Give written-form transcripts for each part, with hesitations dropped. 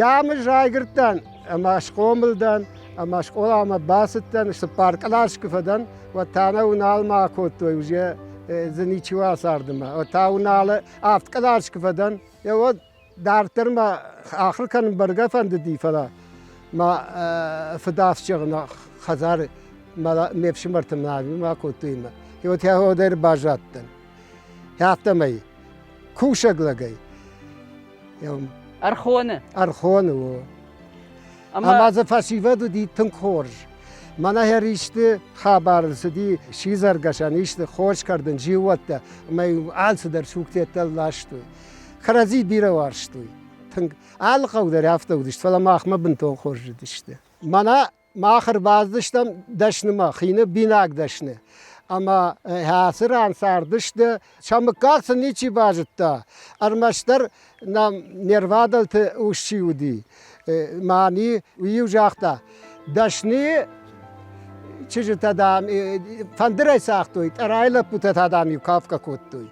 Kamış Raygırt'tan, ama Şkomil'dan, ama Şkolama Basit'tan, işte Parkalaşkıfa'dan ve tane unalma kotoy uje ziniçiva sardım. O ta unalı Afkalaşkıfa'dan ya o dartırma ahırkan barga fandı di fala. Ma fıdafçığına hazar ma mevşimartım nabi ma kotoyma. Ya te o der bajattın. Haftamayı. Kuşaglagay. Ya Arxonu o. Ama zafasiva du di tınkorj. Mana her işte habersi di şizar gaşan işte hoş kardın jivatta. May alsı der şuktetel laştı. Karazi bira varştı. Tınk al qavder hafta udiş fala mahma bin ton khorj işte. Mana mahır bazdıştam daşnıma xine binak daşnı. Ama hasır ansar dıştı. Çamık kalsın içi bajıtta. Armaşlar nam nervadaltı uşçiyudi. Mani uyuyacakta. Daşni çocuk adam fandıray saktoy. Arayla putat adam yukafka kottoy.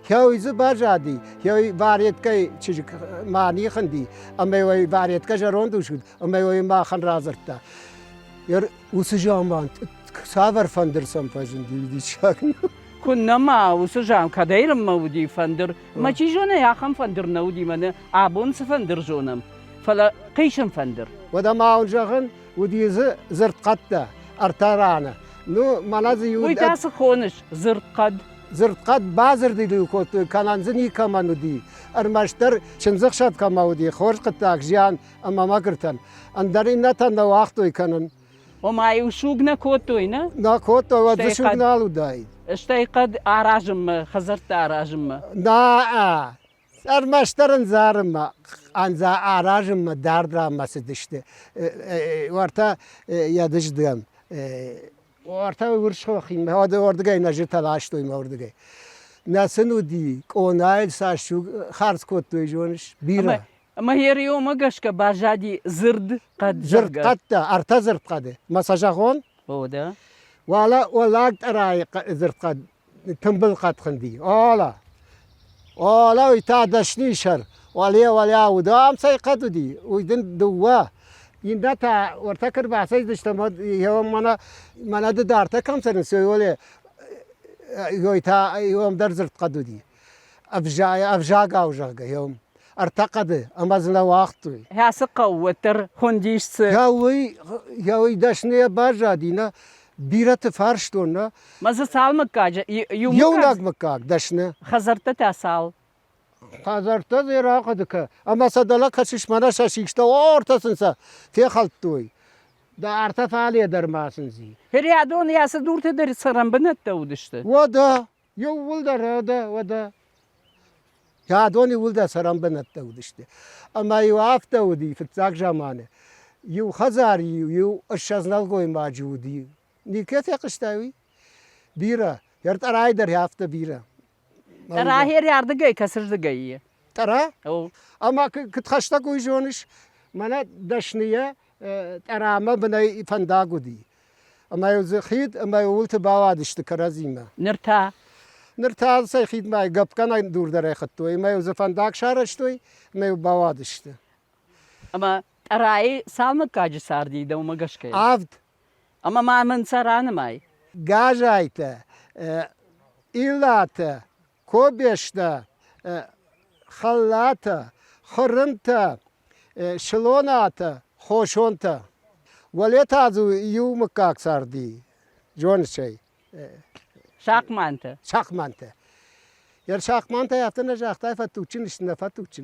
Ya izi bajadi. Ya variyetkay çocuk mani khandi. Ama ya variyetka jaron duşud. Ama ya mahan razırtta. Yer usujamant. Savar fandırsam fazın diyecek. Kunna ma usujam kadayram ma udi fandır. Ma çijone yakın fandır na udi mana abun sıfandır jonam. Fala qişim fandır. Ve de maunjağın udizi zırtkatta artarana. Nu manazı yud. Uydası konuş zırtkad. Zırtkat bazır dili kotu kananzın yıkaman udi. Armaştır çınzık şat kama udi. Hoş kıtak jiyan ama makırtan. Andarin natan da vaktu yıkanın. O ma uşugna kotoyna. Na koto ve dışugna aludaydı. İşte kad arajım mı? Hazırta arajım mı? Na Armaştırın zarıma. Anza arajım mı dardraması dişti. Orta yadıcdım. Orta vuruşu bakayım. Orada gay najır talaştıyım orada gay. Nasıl udi? Onayl saçu harz kotoy jonuş. Bira. Ama her yoma gaşka bajadi zırd kad Zırt katta, arta zırt kadı. Masajagon. O da. Valla aray zırt kad. Tımbıl katkındi. Ola ita daşni şer. Valiya udam say kadı di. Uydun duva. İnda ta orta kır bahsayız işte ya mana da darta kam senin söyle. Yo ita yom dar zırt kadı di. Avja gavjaga yom. Artaqadı ama zına vakti. Hası kavvettir hundişsi. Ya daşniye bajadina biratı farştona. Mazı salmak kaca. Yevnak mıkak daşne. Hazırta tasal. Hazırta zira kadıka. Ama sadala kaçışmana şaşışta ortasınsa. Fehalttoy. Da arta faaliye dermasın zi. Her yada onu yası durta der saran benet de uduştu. Vada. Yo vada. Ya doni vulda saran benet de uduştu. Ama yu hafta udi fitzak zamanı. Yu hazari yu aşaznal goy macudi. Niket yakıştavi. Bira. Yart aray der hafta bira. Tara her yarda gay kasırdı gayı. Tara? O. Ama kıt haşta koy jonuş. Mana daşniye tarama bana fandagudi. Ama yu zıkhid ama yu ulti bavad işte karazima. Nırta. Nırtal say khidmay gapkana dur dere khattoy. Ma yu fandag şaraştoy. Ma yu bavad işte. Ama tarayı salmak kaca sardıydı o magaşkaya. Avd. Ama mamın saranı may. Gajayta. İllata. Kobeşta. Khallata. Khırımta. Şılonata. Hoşonta. Valetazu yu mıkak sardi. Jon şey. Şakmantı. Şakmanta. Yer şakmanta yaptığında şaktay fatuçin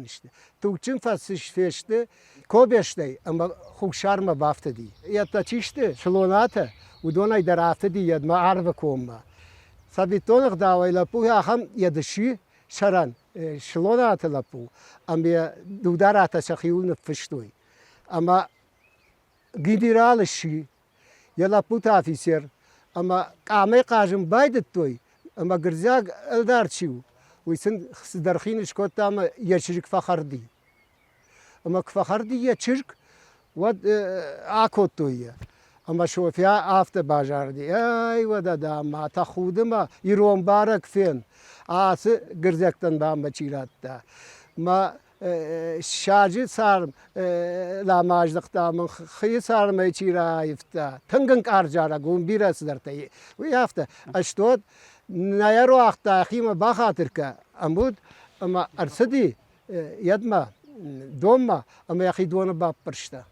işte. Tuçin fasış feşti. Kobeşte ama hukşar mı baftı di. Yatta çişti. Şılonata. Udonay daraftı di yadma arva komma. Sabitonuk davayla bu ya ham yadışı şaran. Şılonata la bu. Ama dudarata şakhiyul nefştoy. Ama gidiral şi. Yala bu tafiser. Ama kâme kâjım baydıt toy. Ama gırzak eldar çiv. Uysun darxin şkotta ama yaşırık fakhardi. Ama fakhardi yaşırık ve akot toy. Ama şofya afta bajardi. Ay vada da ma ta khudma irom barak fen. Ası gırzaktan bamba çiratta. Ma şacı sarım lamajlıqtamın xıyı sarmay çirayıfta tıngın qarjara gun birasıdır tayı bu hafta aştot nayar vaqta xima baxatırka amud ama arsadi yadma donma ama yaxi donu bapırşta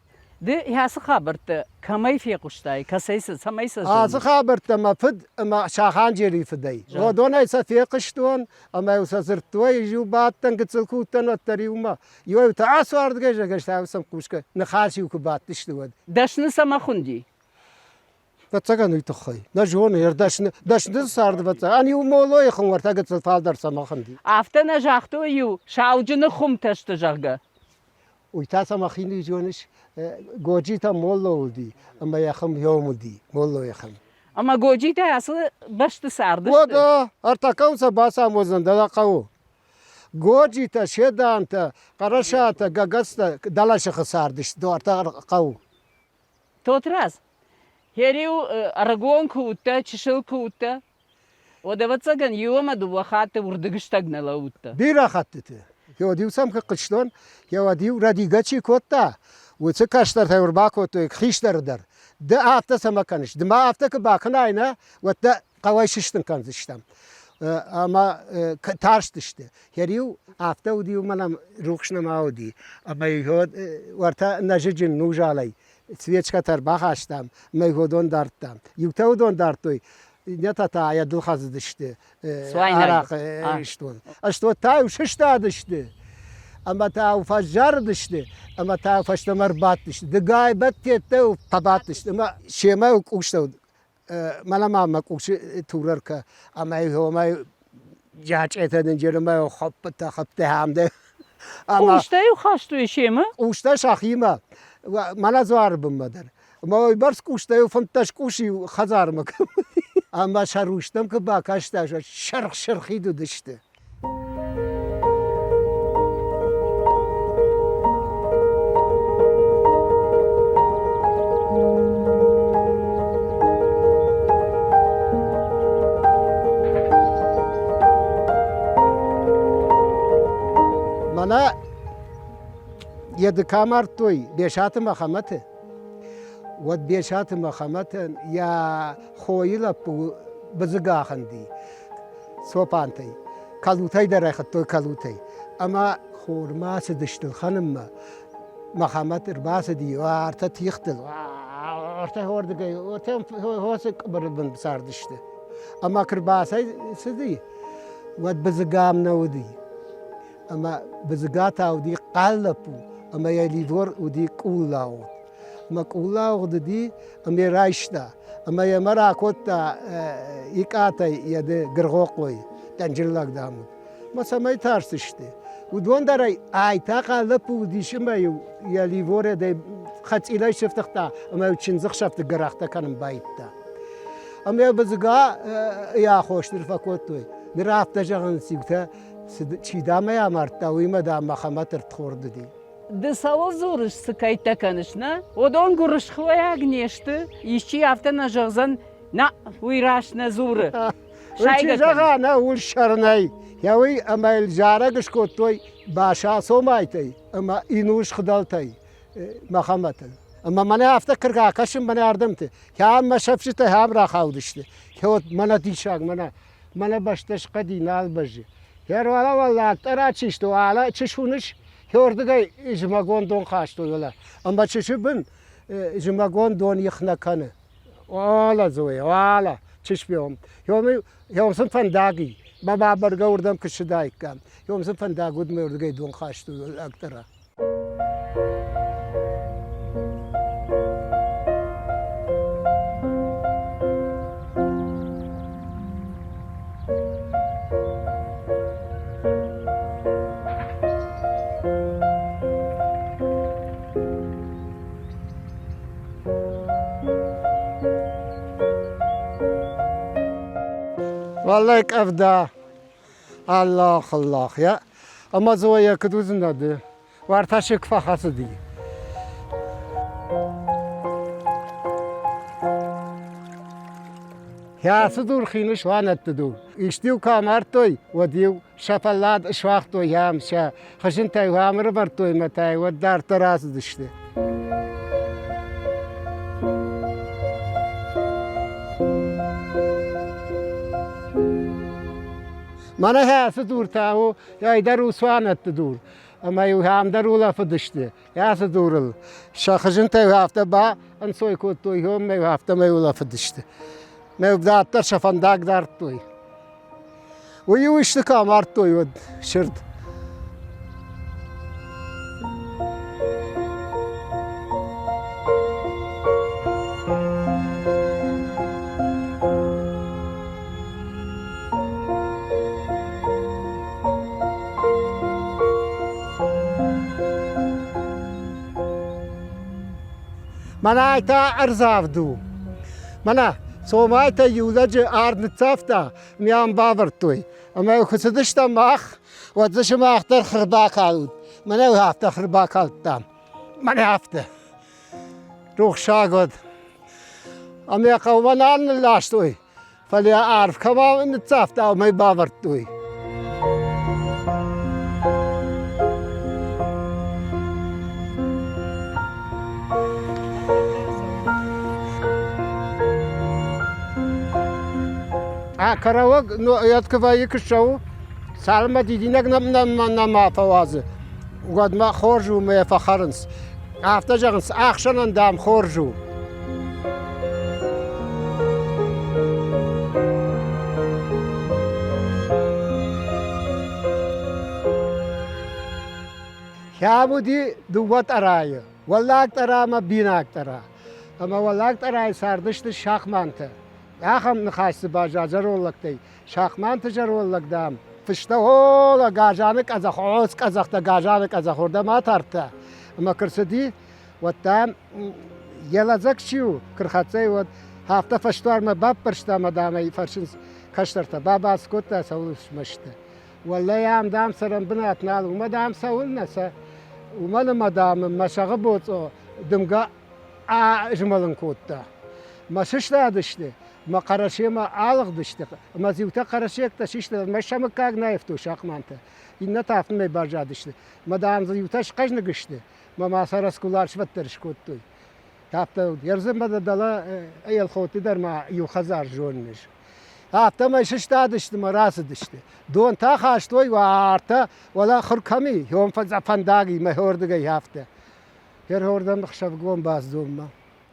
De yası xabırtı kamay fiye kuştay kasaysı samaysa Azı xabırtı ma fıd ama şahan jeri fıday o donaysa fiye qışton ama yusa zırttoy ju battan gıtsılkutan attariyuma yo ta asvardı geje geçtavsam kuşka nxasi ku battıştı daşını sama xundi. Vatsagan uytuxay na jonu yerdaşını sardı vatsa ani umolo yaxın var ta gıtsıl faldar samaxındi Aftana jaxto yu şavcını xum taştı jaga. Uyta samaxini joniş gojita mollo oldu ama yaxım yomudi mollo yaxım Ama goji da yası baştı sardı. O da artakavsa basamozun da qavu. Gojita şedanta qaraşata gagasta dalaşa xasardış do arta qavu. Totraz. Heriu aragon kuutta çişil kuutta. O da vatsagan yuvama du vaxatı vurdıgıştagnala utta. Bir rahattı. Yo diyorsam ki qışton yo diyor radigaçi kotta. Ve kaşlar tavır bakotu xişlerdir. De hafta samakanış. De ma hafta ki bakın ayna ve de qavaşıştın kanzıştam. Ama tarştı işte. Heriu hafta o diyor manam ruhşna maudi. Ama yo varta najicin nujalay. Свечка тарбахаштам, мейгодон дарттам. Юктаудон дартой. Не тата я дылхаздышты. Арақ иштон. А что тау шыштадышты. Ama ta ufajjar dıştı. Ama ta ufajtamar bat dıştı. De gaybet tette tabat dıştı. Ama şema ukuştu. Malama ukuşu turarka. Ama homa jaç etedin jerema hopta hopta hamde. Ama işte yok haştu işi mi? Uçta şahima. Mana zor bunmadır. Ama bars kuşta fantaş kuşi hazar mı? Ama şaruştam ki bakaşta şark şarkıydı dıştı. Mana yedi kamar toy beşatı mahamatı. Ve beşatı mahamatın ya khoyla bu bızgahandi. Sopantay. Kalutay da rahat toy kalutay. Ama khurması dıştı hanım mahamat irbası diyor. Arta tiyhtıl. Arta orada gay. Orta hosu kıbrıbın sardıştı. Ama kırbasay sizi. Ve bızgam navdi. Ama bızgata udi qallapu. Ama yalivor udi kullav. Ama kullav dedi ama raişta. Ama yamara kotta ikatay ya da gırgokoy. Tencirlak damut. Masamay tarsıştı. Udondaray ayta qallapu dişimayu yalivor da xatilay şeftakta. Ama üçüncü şaftı gırakta kanım bayıtta. Ama bızga ya hoştur fakottoy. Bir hafta jağın sigta çiğdamaya martta uyma da mahamatır txordu di. De savo zoruş sıkayta kanışna. Odon guruş xvaya gneşti. İşçi hafta na jağzan na uyraş na zuru. Şayga jağa na ul şarnay. Yavi ama el jara gışkottoy başa somaytay. Ama inuş xdaltay mahamatın. Ama mana hafta kırga kaşın bana yardımtı. Ya ama şafşita ham raxavdıştı. Ya mana dişak mana baştaş qadi nalbajı. Her vallahi tara çişti ala çişunuş yorduga jmagon don qaştı yola. Ama çişibin jmagon don yıxna kanı. Wala zoya wala çişbiyom. Yomsun fandagi. Baba barga ordam kışıdaykam. Yomsun fandagud me yorduga don qaştı yola aktara. Vallahi evde. Allah Allah ya. Ama zoya kuduzun adı. Var taşık fahası değil. Yası dur xiniş vanetti dur. İştiw kamartoy ve diw şapallat işvaqtoy yamşa. Xışın tayvamırı bartoy metay ve dar taraz düştü. Mana yası dur tahu yaydar usvanetti dur. Ama yuham darula fıdıştı. Yası durul. Şaxışın tayvafta ba an soy kotoy hom me hafta me ula fıdıştı. Mevdatlar şafandak darttoy. Uyu işte kamarttoy od şırt. Mana ayta arzavdu. Mana somayta yulacı arnıtsafta miyam bavartoy. Ama kısıdışta mah ve dışı mahtar hırba kalut. Mana u hafta hırba kaluttam. Mana hafta. Ruh şagod. Ama kavman anlaştoy. Fali arf kama nıtsafta ama bavartoy. Karavak yatkıvayı kışavu salma didinek nam fawazı. Ugadma xorju me fakharns. Aftacağız akşanan dam xorju. Yabudi duvat arayı. Vallak tarama binak tara. Ama vallak tarayı sardıştı şahmantı. Yaxam nıxaşsı bacacar ollak dey. Şahmantı jar ollak dam. Fışta ola gajanı kazak, oz kazakta gajanı kazak orada ma tartta. Ama kırsı di, vattam yelazak şiu kırxatsay vat hafta fıştuar ma bab pırşta ma damay farşın kaştarta. Baba skotta savuluşmaştı. Vallahi am dam saram bina atnal, uma dam savul nasa. Umanım adamım maşağı bot o dımga jmalın kotta. Maşışta dıştı. Ma karışıma alık dıştı. Ma zivta karışık da şişte. Ma şamı kag naiftu şakmantı. İnne tafın me barca dıştı. Ma dam zivta şkajnı gıştı. Ma masara skular şvattır şkottu. Hafta yerzim da dala ayel khoti der ma yuxazar jonniş. Hafta ma şişta dıştı ma rası dıştı. Don ta xaştoy ve arta wala khurkami. Yom fazafandagi ma hordugay hafta. Her hordam xşav gom baz domma.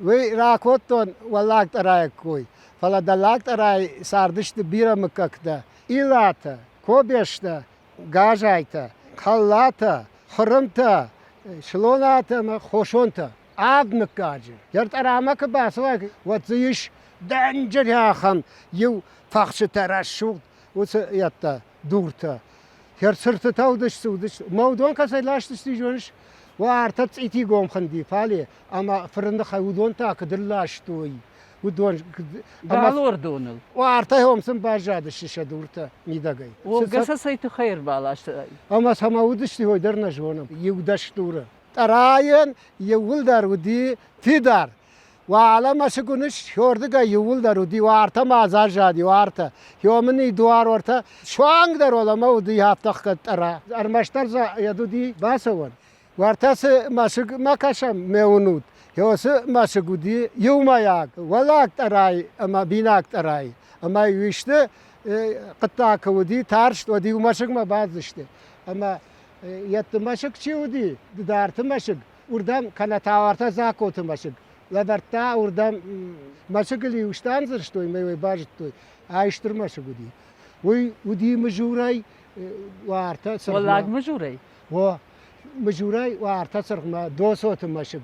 Ve rakotton wallak tarayak koy. Fala dalak taray sardıştı bira mıkakta. İlata, kobeşta, gajayta, kallata, xırımta, şlonata mı xoşonta. Ab mıkkacı. Yer taramak basıva vatıyış danger yaxam. Yu faxşı taraşşuq. Usı yatta durta. Yer sırtı tavdış sudış. Mavdon kasaylaştı joniş. Ve artat iti gomxandi fali. Ama fırında xayudon ta kıdırlaştı. Udon Gal orada onul. o arta homsun barjadı şişe durta midagay. O gasa saytı hayır bağlaştı. Ama sama udıştı hoydarna jonam. Yevdaş dura. Tarayan yevuldar udi tidar. Ve alama şıkunuş yorduga yevuldar udi ve arta mazar jadi ve arta. Yomini duvar orta. Şu an dar olama udi haftak tara. Armaştar yadudi basavan. Vartası maşık makaşam meunut. Yosu maşıgudi yumayak. Valak taray ama binak taray. Ama işte kıtta kavudi tarş odi yumaşık ma bazı işte. Ama yattı maşık çiudi. Dartı maşık. Urdam kanata varta zakotu maşık. Laberta urdam maşık li ustan zırştoy me bajtoy. Ayştır maşık udi. Uy udi mjuray varta sarma. Vallahi mjuray. Wo mjuray varta sarma dosotu maşık.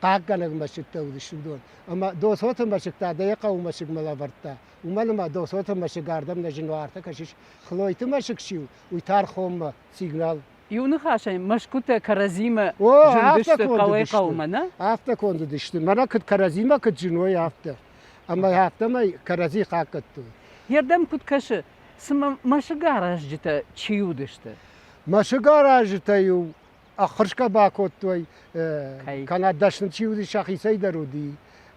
Qaqanak maşıkta uduşudun. Ama dosotu maşıkta dayaqa maşık malavarta. Umalma dosotu maşık ardam najin varta kaşiş. Xloytu maşık şiu. Uytar xomma signal. Yunu xaşay maşkuta karazima hafta jundüştü kondu qavay düştü. qavmana. Hafta kondu düştü. Mana kıt karazima kıt jinoy hafta. Ama hafta ma karazi qaqattu. Yerdem kutkaşı. Sıma maşı garajcıta çiyudüştü. Maşı garajta yu. Axırşka bakottoy. Kay. Kanadaşın çiudi şaxisay darudi.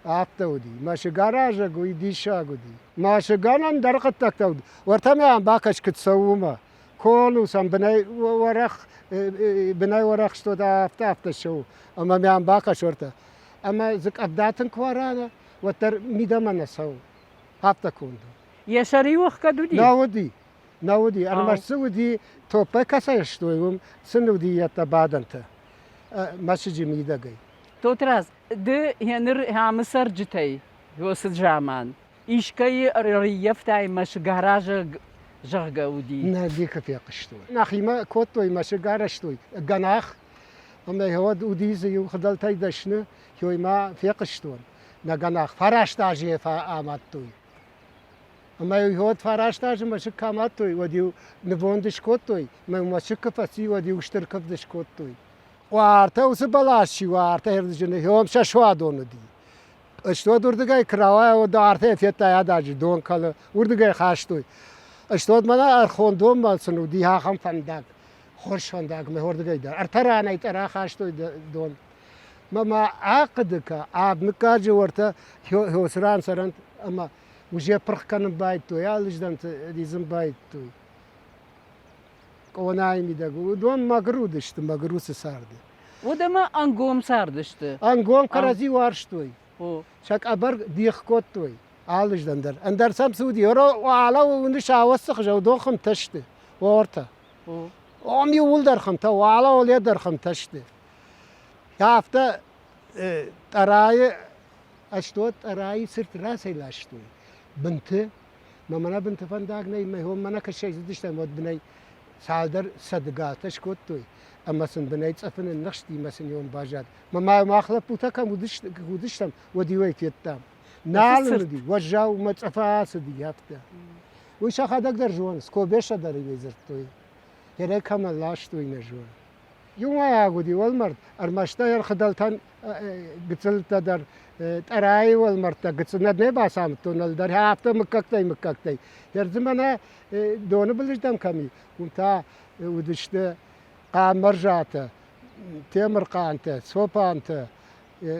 Aptaudi, maşı garaja goy dişa gudi. Maşı ganan darqat taktavd. Wartama bakaş kit savuma. Konu sam binay warak sto da hafta şov. Ama men bakaş orta. Ama zik abdatın kwarana watar midamana sav. Hafta kundu. Yaşarı yok kadudi. Naudi. Arma Saudi topa kasa yaştoyum. Sınudi yatta badanta. Maşı mida gay. Totraz, de henir hamsar jitay. Yosud jaman. İşkayı riyaftay maş garaja jaggaudi. ناديك في قشتوي ناخي ما كوتوي ما شقارشتوي قناخ أما هو وديزي وخدل تايدشنا هو ما في قشتون نا قناخ فراش تاجي فاماتوي أما هو فراش تاجي ما شكاماتوي وديو نبوندش كوتوي ما شكفسي وديو اشتركفدش كوتوي وارتا وسبلاشي وارتا هردجنه هو مششوا دونو دي اشتو دردگای کراوای و دارته فیتا یاداجی دون کل وردگای خاشتوی اشتود منا ارخوندوم مالسن و دیها هم فندق خوش فندق مهوردگای دار ارترانه ترا خاشتوی دون ما عقد کا آب مکاج ورتا هوسران سرند اما وجه پرخ کنم باید تو یا لجدم دیزم باید توی konay mi de don magrudishti magrusi sardi. O da mı angom sardıştı? Angom karazi varshtoy. O. Şak abar diykhkottoy. Alışdandır. Andar sam Suudi ora ala ve nişavasık jawdo kham tashti. Orta. O. Om yul dar kham ta ala ol dar kham tashti. Hafta tarayı ashtot tarayı sırt rasaylaştoy. Binti mamana binti fandag ney mehom mana kaşay dişten mod binay سالدر صدقاتش كوتوي أما سن بنيت أفن النشتي مثلا يوم باجات ما أخلف بوتاكا ودشتم وديوي في التام نالندي وجاو ما تفاس دي هفته وش أخذ أقدر جوان سكو بيش أقدر يزرتوي هيك هم لاشتوي نجوان يوم يا غودي والمرد أرمشتا يرخدلتان قتلت در تراي والمرد قتلنا نبا سامتون الدر هفته مككتي يرزمنا دون بلجدم كمي ومتا ودشته قامرجاته تمر قانته سوبانته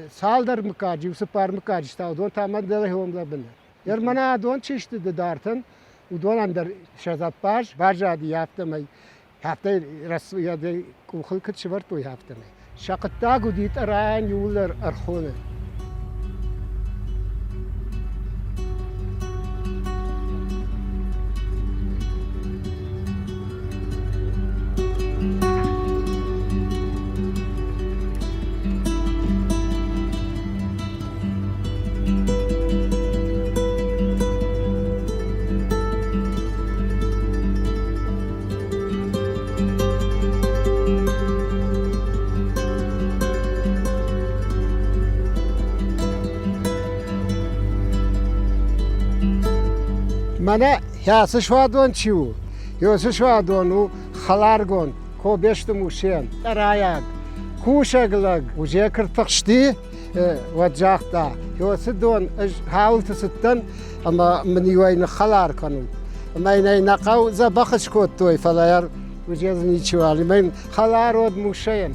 سالدر مكاجي وسبار مكاجي تاو دون تامن دلهم لبنا يرمنا دون چشت دارتن ودون اندر شزاباج باجادي هفته مي هفته رسو يدي كوخل كتشبرتو هفته مي شقتا قديت أران يولر أرخونه Mana yası şuadon çiu, yası şuadonu xalargon, ko beştim uşen, tarayak, kuşaglag, uje kırtıkşti, vacakta, yası don havultu sıttan, ama mniyoyni xalar kanu, ama inay naqav za bakış kottoy falayar, uje zni çivali, men xalar od muşen.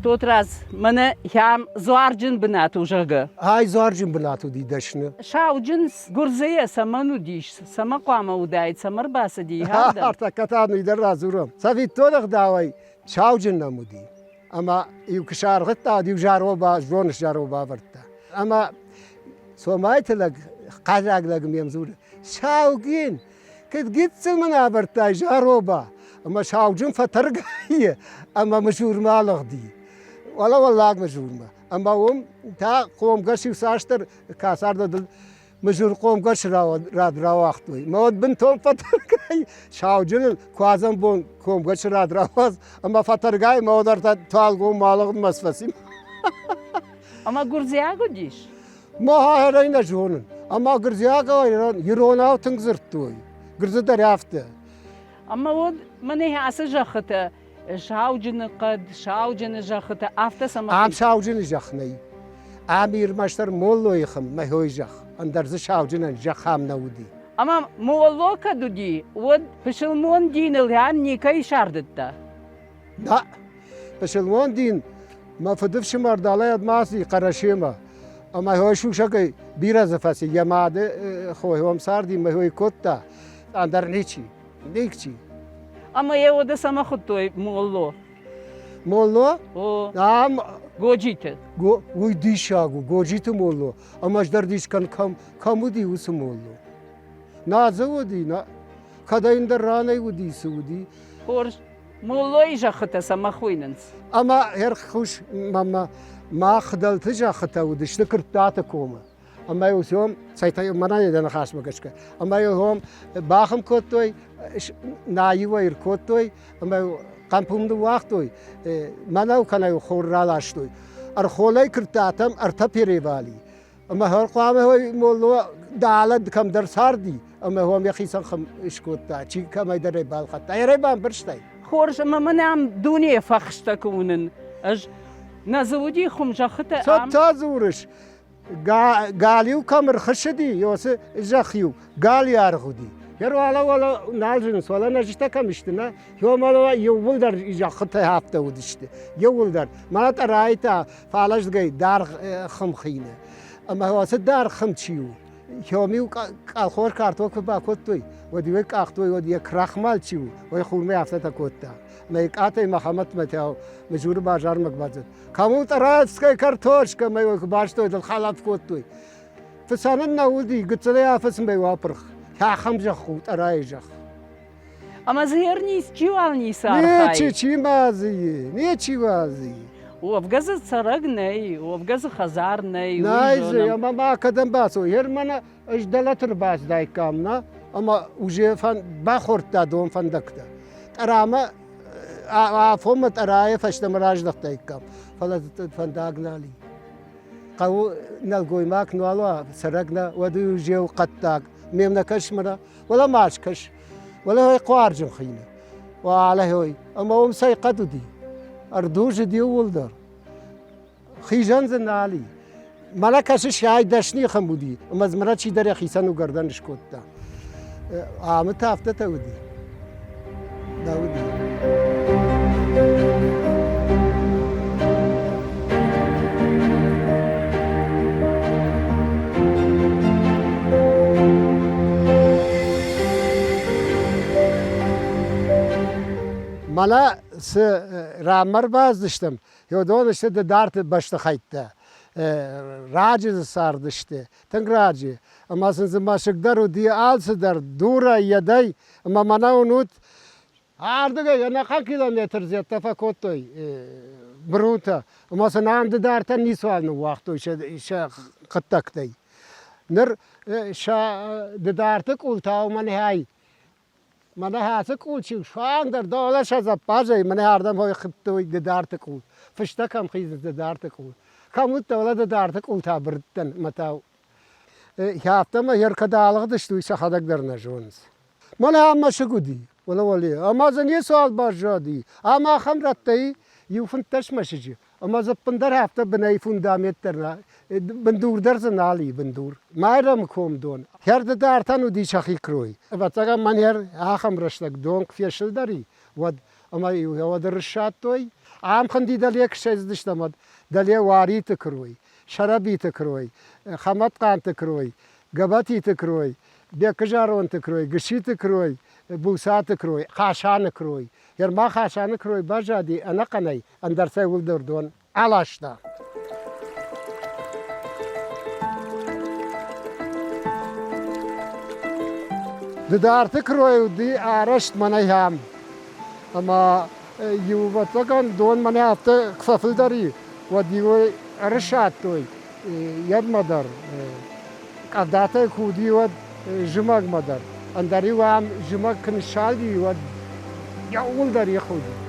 Totraz, mana ham zorjin binat ujaga. Hay zorjin binatu di dashne. Şavcın gurzeye samanu diş, sama qama udayt samar basa di hada. Artık katanu ider razurum. Safi tolak davay şavcin namudi. Ama yukşar gıtta di jaroba jonish jaroba varta. Ama somaytlak qazaglag memzur. Şavgin kit gitsin mana varta jaroba. Ama şavcin fatargayı. Ama meşhur malık di. والله مجهول أما تا قوم قش يساشتر كاسر دل مجهول قوم قش راد راوختوي مود بنتهم فتر جاي شاو جل كوازم بون قوم قش راد راوز أما فتر جاي مودر تال قوم مالغ مسفسيم Ama gurzeye gudiş. ما هایی نجونن اما گرزیا که یرونا تنگزرتوی گرز دریافته اما ود منی اسه جخته شاوجن قد شاوجن جخته افته سما عم شاوجن جخنی امیر مشتر مولوی خم مهوی جخ اندرز شاوجن جخ هم نودی اما مولو کدودی ود پشلمون دین الهان نیکای شاردتا نه پشلمون دین ما فدف شمار دالایت ماسی قرشیما اما هوی شوشا که بیرز فسی یماده خوی هم سردی مهوی کتا اندر نیچی نیچی اما یه وده سما خطوی مولو مولو او نعم گوجیت وی دیشاگو گوجیت مولو اماش در دیش کن کمودی وس مولو نازه ودی نه کدا این در رانه ودی سودی خورش مولوی جخته سما خویننس اما هر خوش ما خدلت جخته ودیش تکرت دات کومه اما یوسیم سایتای منای دن خاص مگشکه اما یوم باخم کوتوی نایی ویر کوتوی اما قمپم دو وقتوی منو کنای خور رالاشتوی ارخولای کرتاتم ارتپیری والی اما هر قامه هوی مولو دالد کم در سردی اما هم یخیسان خم اشکوتا چی کم در بال خطا یری بام برشتای خورش اما من هم دونی فخشتا کونن اج نزودی خم جخته صد تا زورش قاليو كامر خشدي يوس جاخيو قال يا رخدي يرو على ولا نالجنس ولا نجتا كمشتنا يوم ولا يولدر جاخته هفته ودشت يولدر ما ترايتا فعلاش جاي دار خمخينه اما هو دار خمچيو يومي الخور كارتوك باكوتوي وديك اختوي ودي كراخمال چيو وي خورمه هفته كوتا میکاتی محمد متاو مجور بازار مقبضت کامو تراس که کارتوش که میو باشتوی دل خلاف کوتوی فسانن نودی گتله افس میو پرخ یا خمجه خود ارایجه اما زهر نیست چیوال نیست نه چی مازی نه چی مازی وفقز سرق نی وفقز خزار نی نه اما ما کدم باسو هر من اجدلت باس دای کامنا اما وجه فن بخورت دادم فندکته ترامه فهمت أراي فاشتمراج دقتيكم فلا فندق لالي قو نلقوي ماك نوالوا سرقنا ودو جيو قطاق ميمنا كشمرا ولا ماش كش ولا هو قوارجن خينا وعلى هوي أما هم سيقدو دي أردوج دي ولدر خيجان زنالي ملكش شاي دشني خمودي أما زمرات شي دري خيسان وقردان شكوتا عامت هفته تودي داودي مالا رامر باز داشتم یادم داشته دارت باشته خیته راجز سر داشته تنگ راجی اما سنز ماشکدار و دی آلس در دوره یدای اما من اونوت آردگه یا نخا کیلومتر زیاد تفاوتوی بروتا اما سنام دارت نیسوال نو وقتوی ش قطعتی نر ش دارت کولتاو من های من هاسه کول چی شوان در دولش از پاجای من هردم های خطوی دارت کول فشتا کم خیز دارت کول کاموت دولت دارت کول تا بردن متاو هفتم هر کدالق داشتوی شخادک در نجونز من هم مشغودی ولی اما زنی سوال باجادی اما خم رتایی یوفن تش مشجی اما زپندر هفته بنای فوندامت درنا بندور در زنالی بندور مایرم کوم دون هر دارتن و دی شخی کروی و تاگم من هر آخم رشتک دونک فیشل داری ود اما یو در رشاد توی عام خندی دلیک شیز داشتم دلیه واری تکروی شرابی تکروی خمت قان تکروی گباتی تکروی بیکجارون تکروی گشی تکروی بوسات کروی خاشان کروی هر ما خاشان کروی باجادی انا قنای اندر سوول دردون علاشتا دارت کروی دی آرشت منای هم اما یو وقتان دون منای هفته کفافل داری و دیوی رشاد توی ید مدار قدرت خودی و جمع مدار اندری و هم جمع کنشالی و یا اول داری خودی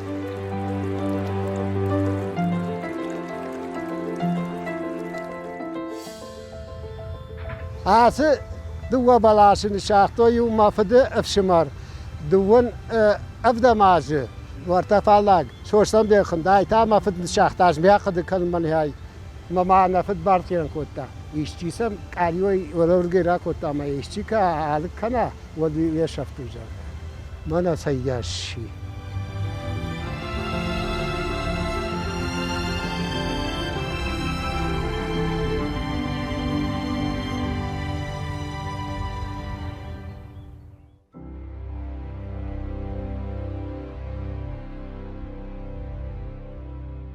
آسه دو بلاشن شاختوی و مافده افشمار دوون افدا ماجه وارتفالاق شورسان بيخن داي تا مافد شاختاج بياخد كلمن هاي ما نفد بارتين كوتا يشتيسم قاريوي ولورغيرا كوتا ما يشتيكا على كنا ودي يشفتو جا ما نسياشي